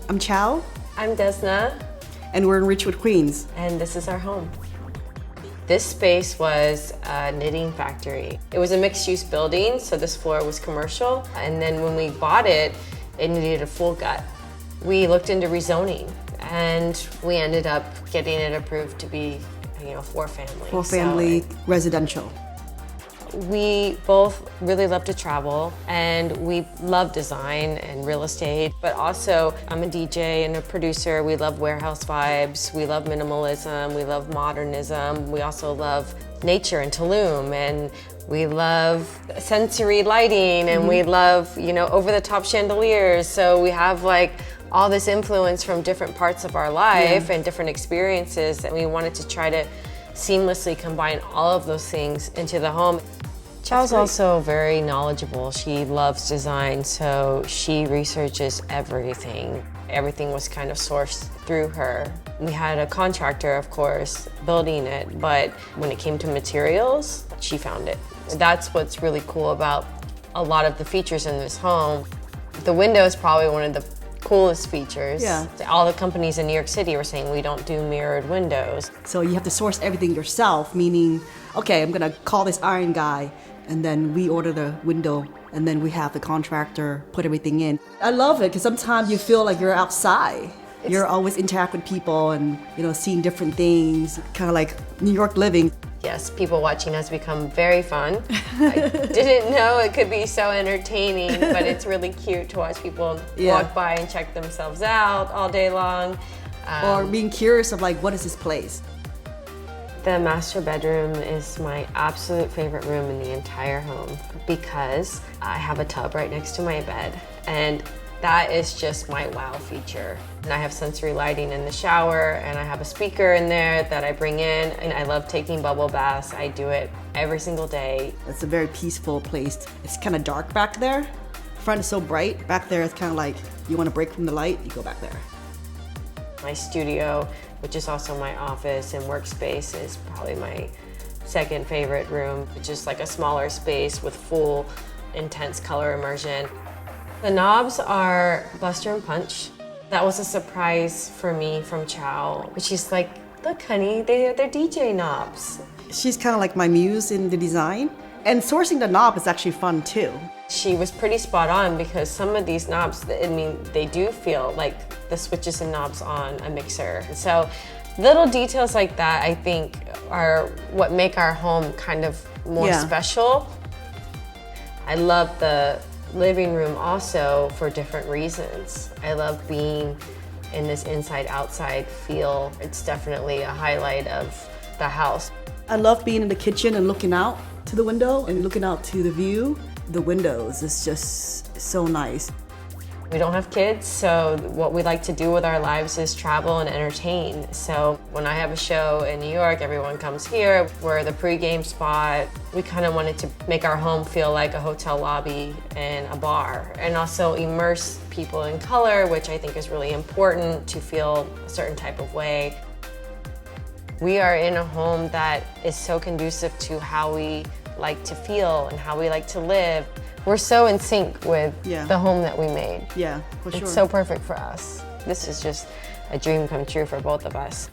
I'm Chow. I'm Desna. And we're in Ridgewood, Queens. And this is our home. This space was a knitting factory. It was a mixed-use building, so this floor was commercial. And then when we bought it, it needed a full gut. We looked into rezoning, and we ended up getting it approved to be, for family. For family residential. We both really love to travel, and we love design and real estate, but also I'm a DJ and a producer. We love warehouse vibes, we love minimalism, we love modernism, we also love nature and Tulum, and we love sensory lighting, and we love, over-the-top chandeliers. So we have all this influence from different parts of our life and different experiences, and we wanted to try to seamlessly combine all of those things into the home. Chow's also very knowledgeable. She loves design, so she researches everything. Everything was kind of sourced through her. We had a contractor, of course, building it, but when it came to materials, she found it. That's what's really cool about a lot of the features in this home. The window is probably one of the coolest features. Yeah. All the companies in New York City were saying we don't do mirrored windows. So you have to source everything yourself, meaning, okay, I'm gonna call this iron guy, and then we order the window, and then we have the contractor put everything in. I love it, because sometimes you feel like you're outside. You're always interacting with people and, seeing different things, kind of like New York living. Yes, people watching has become very fun. I didn't know it could be so entertaining, but it's really cute to watch people walk by and check themselves out all day long. Or being curious of what is this place? The master bedroom is my absolute favorite room in the entire home because I have a tub right next to my bed, and that is just my wow feature. And I have sensory lighting in the shower, and I have a speaker in there that I bring in, and I love taking bubble baths. I do it every single day. It's a very peaceful place. It's kind of dark back there. Front is so bright. Back there, it's kind of like you want to break from the light, you go back there. My studio, which is also my office and workspace, is probably my second favorite room. It's just like a smaller space with full, intense color immersion. The knobs are Buster and Punch. That was a surprise for me from Chow. She's like, look honey, they're DJ knobs. She's kind of like my muse in the design. And sourcing the knob is actually fun too. She was pretty spot on because some of these knobs, they do feel like the switches and knobs on a mixer. So little details like that, I think, are what make our home kind of more special. I love the living room also for different reasons. I love being in this inside-outside feel. It's definitely a highlight of the house. I love being in the kitchen and looking out to the window and looking out to the view. The windows is just so nice. We don't have kids, so what we like to do with our lives is travel and entertain. So when I have a show in New York, everyone comes here. We're the pre-game spot. We kind of wanted to make our home feel like a hotel lobby and a bar, and also immerse people in color, which I think is really important to feel a certain type of way. We are in a home that is so conducive to how we like to feel and how we like to live. We're so in sync with the home that we made. Yeah, for sure. It's so perfect for us. This is just a dream come true for both of us.